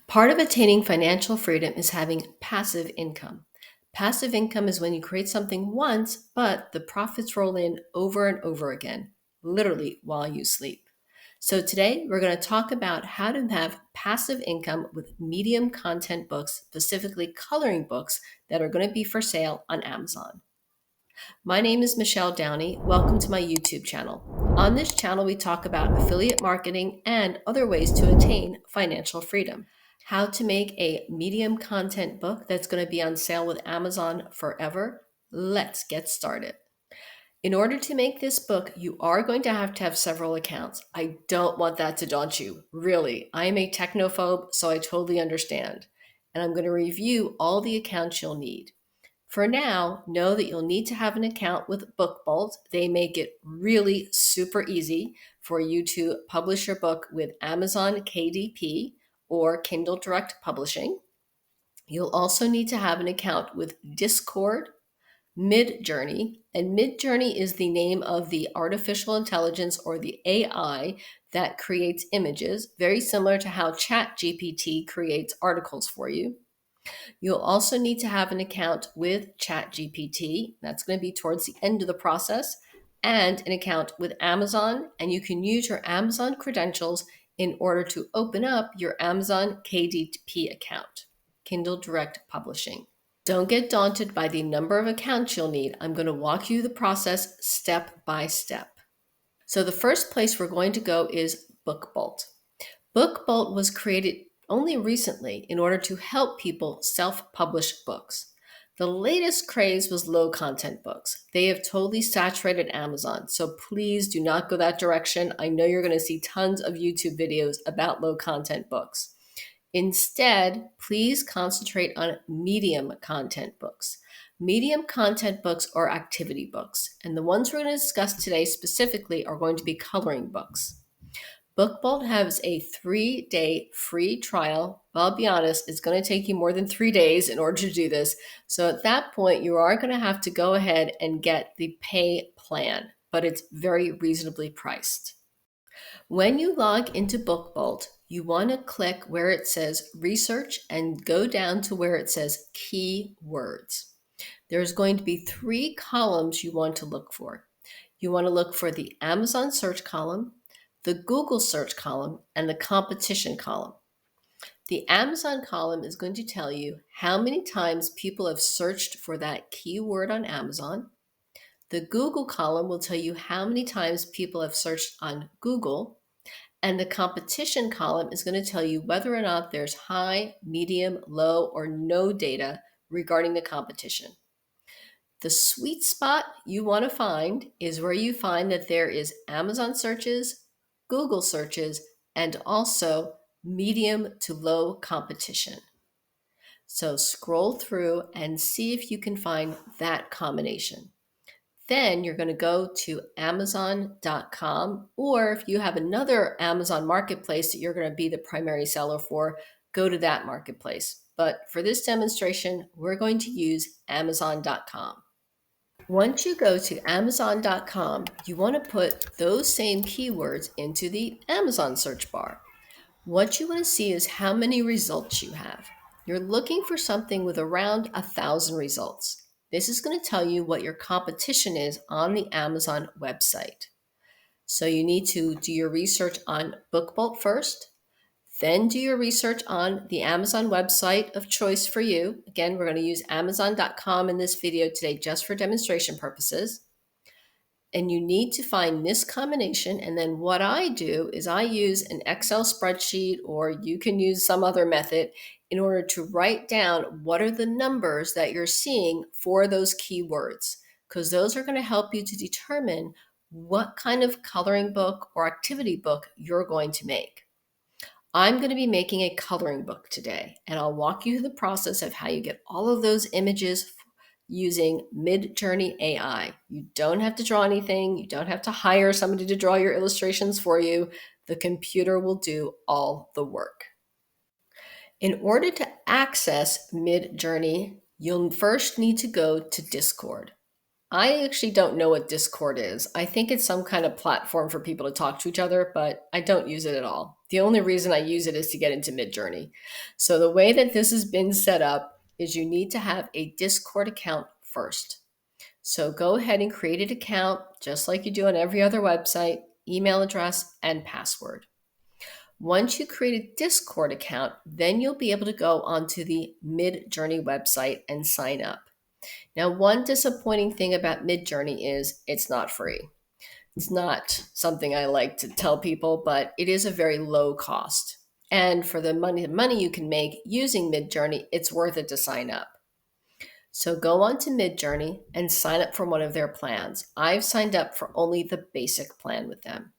Part of attaining financial freedom is having passive income. Passive income is when you create something once, but the profits roll in over and over again, literally while you sleep. So today we're going to talk about how to have passive income with medium content books, specifically coloring books that are going to be for sale on Amazon. My name is Michelle Downey. Welcome to my YouTube channel. On this channel, we talk about affiliate marketing and other ways to attain financial freedom. How to make a medium content book that's going to be on sale with Amazon forever. Let's get started. In order to make this book, you are going to have several accounts. I don't want that to daunt you. Really, I am a technophobe, so I totally understand. And I'm going to review all the accounts you'll need. For now, know that you'll need to have an account with BookBolt. They make it really super easy for you to publish your book with Amazon KDP or Kindle Direct Publishing. You'll also need to have an account with Discord, Midjourney, and Midjourney is the name of the artificial intelligence or the AI that creates images, very similar to how ChatGPT creates articles for you. You'll also need to have an account with ChatGPT. That's going to be towards the end of the process, and an account with Amazon. And you can use your Amazon credentials in order to open up your Amazon KDP account, Kindle Direct Publishing. Don't get daunted by the number of accounts you'll need. I'm going to walk you through the process step by step. So the first place we're going to go is BookBolt. BookBolt was created only recently in order to help people self-publish books. The latest craze was low-content books. They have totally saturated Amazon, so please do not go that direction. I know you're going to see tons of YouTube videos about low-content books. Instead, please concentrate on medium content books. Medium content books are activity books, and the ones we're going to discuss today specifically are going to be coloring books. BookBolt has a 3-day free trial. I'll be honest, it's going to take you more than 3 days in order to do this. So at that point, you are going to have to go ahead and get the pay plan, but it's very reasonably priced. When you log into BookBolt, you want to click where it says research and go down to where it says keywords. There's going to be 3 columns you want to look for. You want to look for the Amazon search column, the Google search column, and the competition column. The Amazon column is going to tell you how many times people have searched for that keyword on Amazon. The Google column will tell you how many times people have searched on Google. And the competition column is going to tell you whether or not there's high, medium, low, or no data regarding the competition. The sweet spot you want to find is where you find that there is Amazon searches, Google searches, and also medium to low competition. So scroll through and see if you can find that combination. Then you're going to go to Amazon.com, or if you have another Amazon marketplace that you're going to be the primary seller for, go to that marketplace. But for this demonstration, we're going to use Amazon.com. Once you go to Amazon.com, you want to put those same keywords into the Amazon search bar. What you want to see is how many results you have. You're looking for something with around 1,000 results. This is going to tell you what your competition is on the Amazon website. So you need to do your research on BookBolt first, then do your research on the Amazon website of choice for you. Again, we're going to use Amazon.com in this video today just for demonstration purposes. And you need to find this combination. And then what I do is I use an Excel spreadsheet, or you can use some other method in order to write down what are the numbers that you're seeing for those keywords, because those are going to help you to determine what kind of coloring book or activity book you're going to make. I'm going to be making a coloring book today, and I'll walk you through the process of how you get all of those images using Midjourney AI. You don't have to draw anything. You don't have to hire somebody to draw your illustrations for you. The computer will do all the work. In order to access Midjourney, you'll first need to go to Discord. I actually don't know what Discord is. I think it's some kind of platform for people to talk to each other, but I don't use it at all. The only reason I use it is to get into Midjourney. So the way that this has been set up is you need to have a Discord account first. So go ahead and create an account just like you do on every other website, email address, and password. Once you create a Discord account, then you'll be able to go onto the Midjourney website and sign up. Now, one disappointing thing about Midjourney is it's not free. It's not something I like to tell people, but it is a very low cost. And for the money you can make using Midjourney, it's worth it to sign up. So go on to Midjourney and sign up for one of their plans. I've signed up for only the basic plan with them.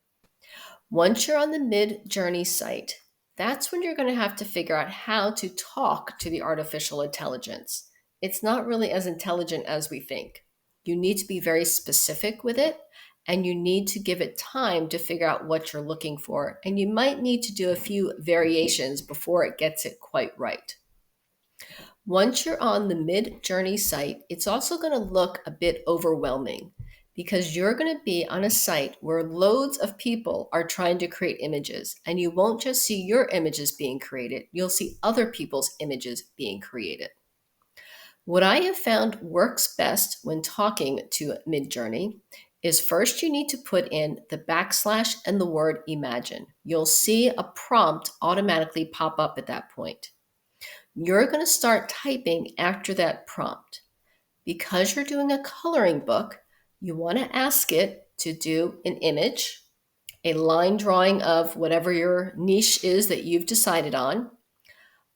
Once you're on the Midjourney site, that's when you're going to have to figure out how to talk to the artificial intelligence. It's not really as intelligent as we think. You need to be very specific with it, and you need to give it time to figure out what you're looking for. And you might need to do a few variations before it gets it quite right. Once you're on the Midjourney site, it's also going to look a bit overwhelming because you're going to be on a site where loads of people are trying to create images, and you won't just see your images being created, you'll see other people's images being created. What I have found works best when talking to Midjourney is first you need to put in the backslash and the word imagine. You'll see a prompt automatically pop up at that point. You're going to start typing after that prompt. Because you're doing a coloring book, you want to ask it to do an image, a line drawing of whatever your niche is that you've decided on.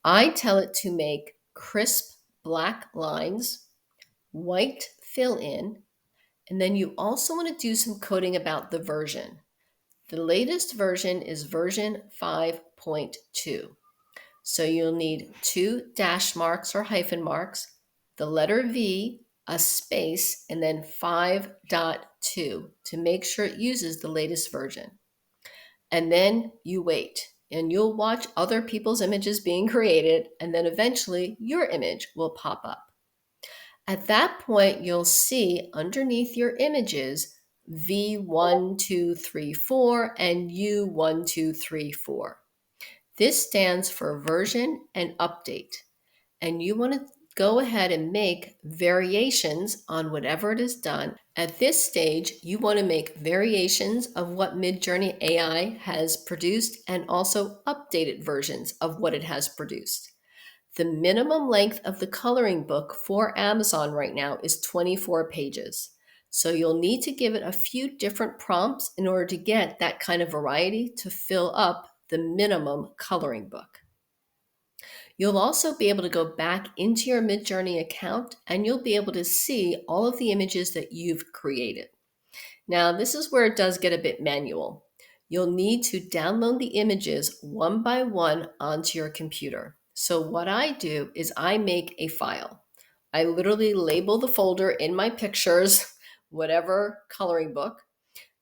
I tell it to make crisp black lines, white fill in, and then you also want to do some coding about the version. The latest version is version 5.2. So you'll need 2 dash marks or hyphen marks, the letter V, a space, and then 5.2 to make sure it uses the latest version. And then you wait, and you'll watch other people's images being created, and then eventually your image will pop up. At that point, you'll see underneath your images V1234 and U1234. This stands for version and update. And you want to go ahead and make variations on whatever it is done. At this stage, you want to make variations of what Midjourney AI has produced and also updated versions of what it has produced. The minimum length of the coloring book for Amazon right now is 24 pages. So you'll need to give it a few different prompts in order to get that kind of variety to fill up the minimum coloring book. You'll also be able to go back into your Midjourney account and you'll be able to see all of the images that you've created. Now, this is where it does get a bit manual. You'll need to download the images one by one onto your computer. So what I do is I make a file. I literally label the folder in my pictures, whatever coloring book,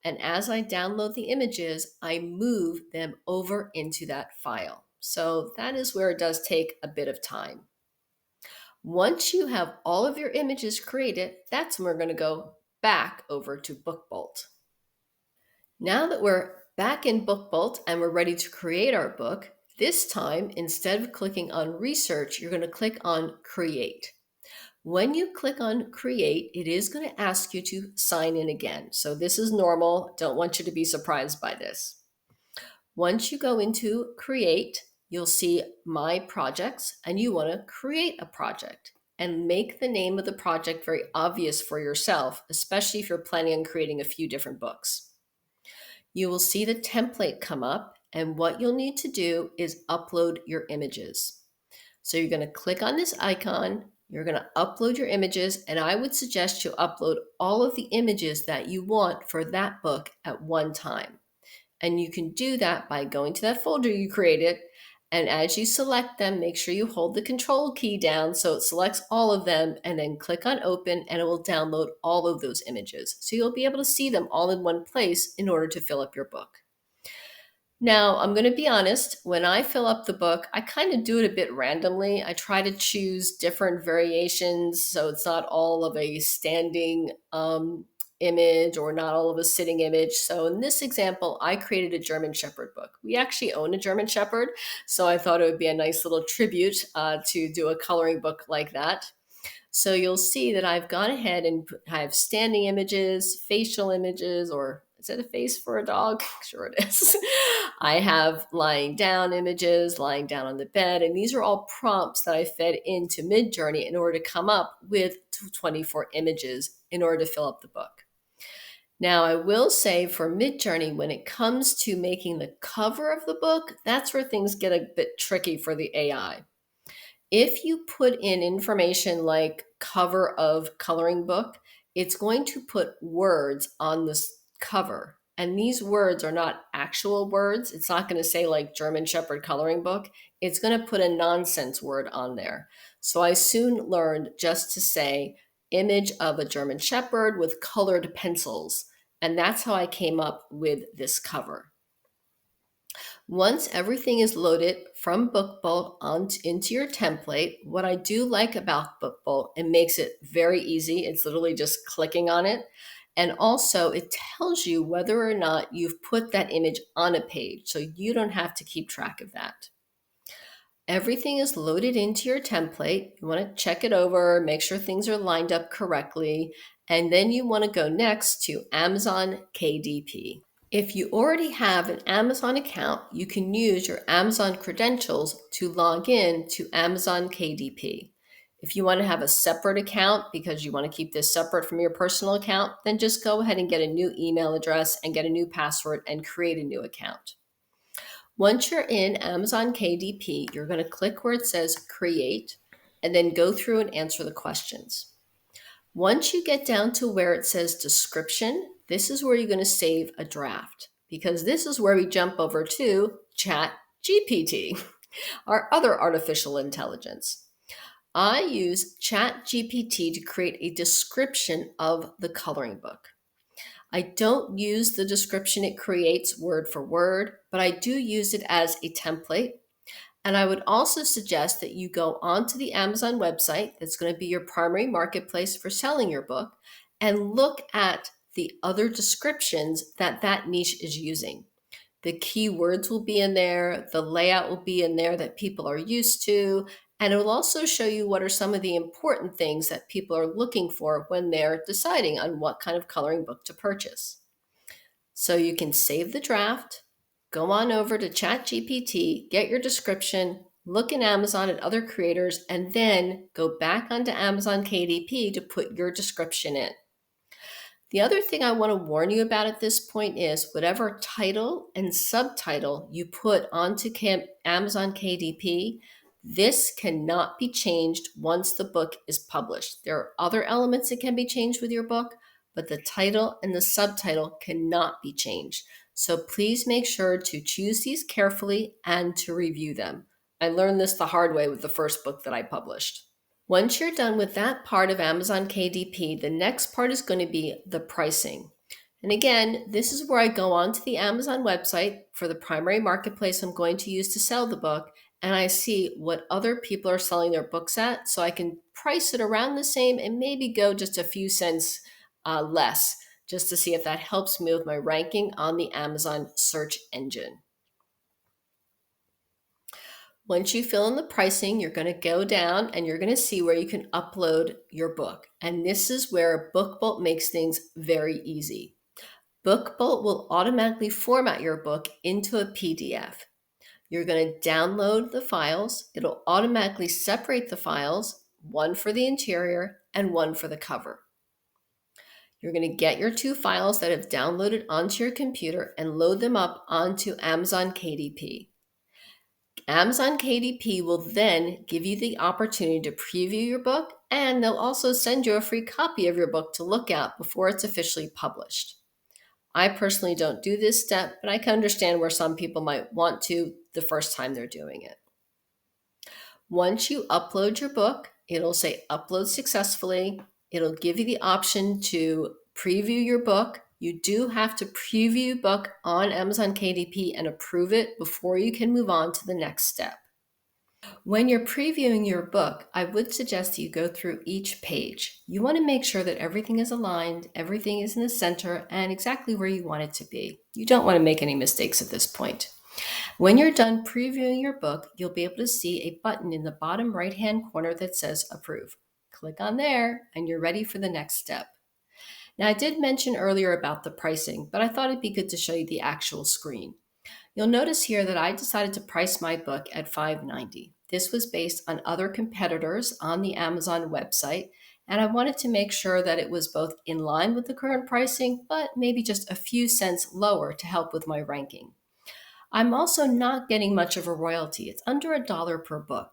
and as I download the images, I move them over into that file. So that is where it does take a bit of time. Once you have all of your images created, that's when we're going to go back over to BookBolt. Now that we're back in BookBolt and we're ready to create our book, this time, instead of clicking on Research, you're going to click on Create. When you click on Create, it is going to ask you to sign in again. So this is normal. Don't want you to be surprised by this. Once you go into Create, you'll see My Projects, and you want to create a project and make the name of the project very obvious for yourself, especially if you're planning on creating a few different books. You will see the template come up, and what you'll need to do is upload your images. So you're going to click on this icon, you're going to upload your images, and I would suggest you upload all of the images that you want for that book at one time. And you can do that by going to that folder you created, and as you select them, make sure you hold the control key down so it selects all of them, and then click on open and it will download all of those images. So you'll be able to see them all in one place in order to fill up your book. Now, I'm going to be honest, when I fill up the book, I kind of do it a bit randomly. I try to choose different variations so it's not all of a standing image or not all of a sitting image. So, in this example, I created a German Shepherd book. We actually own a German Shepherd, so I thought it would be a nice little tribute to do a coloring book like that. So you'll see that I've gone ahead and I have standing images, facial images, or is it a face for a dog? Sure it is. I have lying down images, lying down on the bed, and these are all prompts that I fed into Midjourney in order to come up with 24 images in order to fill up the book. Now, I will say for Midjourney, when it comes to making the cover of the book, that's where things get a bit tricky for the AI. If you put in information like cover of coloring book, it's going to put words on this cover. And these words are not actual words. It's not going to say like German Shepherd coloring book. It's going to put a nonsense word on there. So I soon learned just to say image of a German Shepherd with colored pencils. And that's how I came up with this cover. Once everything is loaded from BookBolt into your template, what I do like about BookBolt, it makes it very easy. It's literally just clicking on it. And also, it tells you whether or not you've put that image on a page, so you don't have to keep track of that. Everything is loaded into your template. You want to check it over, make sure things are lined up correctly, and then you want to go next to Amazon KDP. If you already have an Amazon account, you can use your Amazon credentials to log in to Amazon KDP. If you want to have a separate account because you want to keep this separate from your personal account, then just go ahead and get a new email address and get a new password and create a new account. Once you're in Amazon KDP, you're going to click where it says create and then go through and answer the questions. Once you get down to where it says description, this is where you're going to save a draft because this is where we jump over to ChatGPT, our other artificial intelligence. I use ChatGPT to create a description of the coloring book. I don't use the description it creates word for word, but I do use it as a template. And I would also suggest that you go onto the Amazon website, that's going to be your primary marketplace for selling your book, and look at the other descriptions that that niche is using. The keywords will be in there, the layout will be in there that people are used to, and it will also show you what are some of the important things that people are looking for when they're deciding on what kind of coloring book to purchase. So you can save the draft, go on over to ChatGPT, get your description, look in Amazon at other creators, and then go back onto Amazon KDP to put your description in. The other thing I want to warn you about at this point is whatever title and subtitle you put onto Amazon KDP, this cannot be changed once the book is published. There are other elements that can be changed with your book, but the title and the subtitle cannot be changed. So please make sure to choose these carefully and to review them. I learned this the hard way with the first book that I published. Once you're done with that part of Amazon KDP, the next part is going to be the pricing. And again, this is where I go onto the Amazon website for the primary marketplace I'm going to use to sell the book, and I see what other people are selling their books at, so I can price it around the same and maybe go just a few cents less, just to see if that helps me with my ranking on the Amazon search engine. Once you fill in the pricing, you're going to go down and you're going to see where you can upload your book. And this is where BookBolt makes things very easy. BookBolt will automatically format your book into a PDF. You're going to download the files. It'll automatically separate the files, one for the interior and one for the cover. You're going to get your two files that have downloaded onto your computer and load them up onto Amazon KDP. Amazon KDP will then give you the opportunity to preview your book, and they'll also send you a free copy of your book to look at before it's officially published. I personally don't do this step, but I can understand where some people might want to the first time they're doing it. Once you upload your book, it'll say upload successfully. It'll give you the option to preview your book. You do have to preview your book on Amazon KDP and approve it before you can move on to the next step. When you're previewing your book, I would suggest that you go through each page. You want to make sure that everything is aligned, everything is in the center, and exactly where you want it to be. You don't want to make any mistakes at this point. When you're done previewing your book, you'll be able to see a button in the bottom right-hand corner that says Approve. Click on there, and you're ready for the next step. Now, I did mention earlier about the pricing, but I thought it'd be good to show you the actual screen. You'll notice here that I decided to price my book at $5.90. This was based on other competitors on the Amazon website, and I wanted to make sure that it was both in line with the current pricing, but maybe just a few cents lower to help with my ranking. I'm also not getting much of a royalty. It's under $1 per book.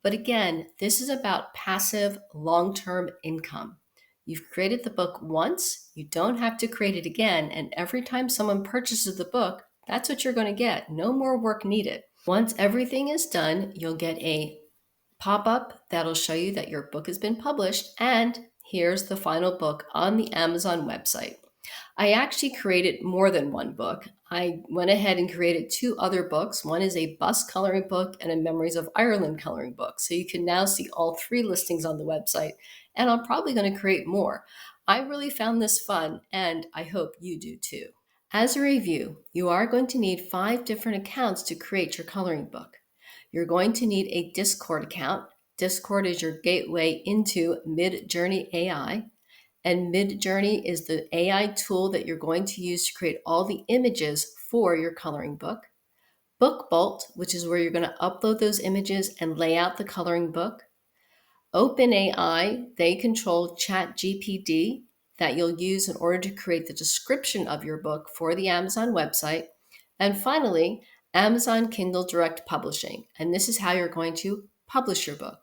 But again, this is about passive long-term income. You've created the book once, you don't have to create it again, and every time someone purchases the book, that's what you're going to get. No more work needed. Once everything is done, you'll get a pop-up that'll show you that your book has been published, and here's the final book on the Amazon website. I actually created more than one book. I went ahead and created 2 other books. One is a bus coloring book and a Memories of Ireland coloring book. So you can now see all 3 listings on the website, and I'm probably going to create more. I really found this fun, and I hope you do too. As a review, you are going to need 5 different accounts to create your coloring book. You're going to need a Discord account. Discord is your gateway into Midjourney AI. And Midjourney is the AI tool that you're going to use to create all the images for your coloring book. BookBolt, which is where you're going to upload those images and lay out the coloring book. OpenAI, they control ChatGPT that you'll use in order to create the description of your book for the Amazon website. And finally, Amazon Kindle Direct Publishing. And this is how you're going to publish your book.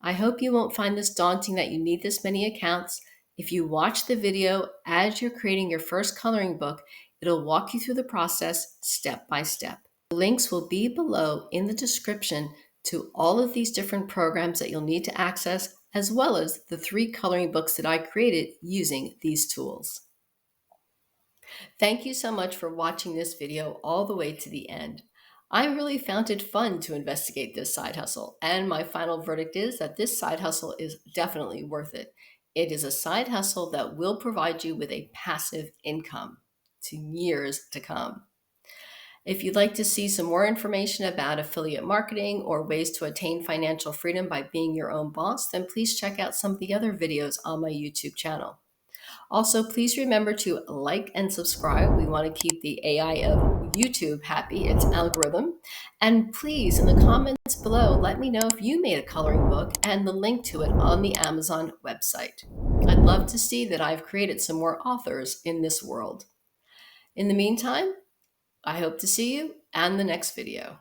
I hope you won't find this daunting that you need this many accounts. If you watch the video as you're creating your first coloring book, it'll walk you through the process step by step. The links will be below in the description to all of these different programs that you'll need to access, as well as the 3 coloring books that I created using these tools. Thank you so much for watching this video all the way to the end. I really found it fun to investigate this side hustle, and my final verdict is that this side hustle is definitely worth it. It is a side hustle that will provide you with a passive income to years to come. If you'd like to see some more information about affiliate marketing or ways to attain financial freedom by being your own boss, then please check out some of the other videos on my YouTube channel. Also, please remember to like and subscribe. We want to keep the AI of YouTube happy, its algorithm. And please, in the comments below, let me know if you made a coloring book and the link to it on the Amazon website. I'd love to see that I've created some more authors in this world. In the meantime, I hope to see you in the next video.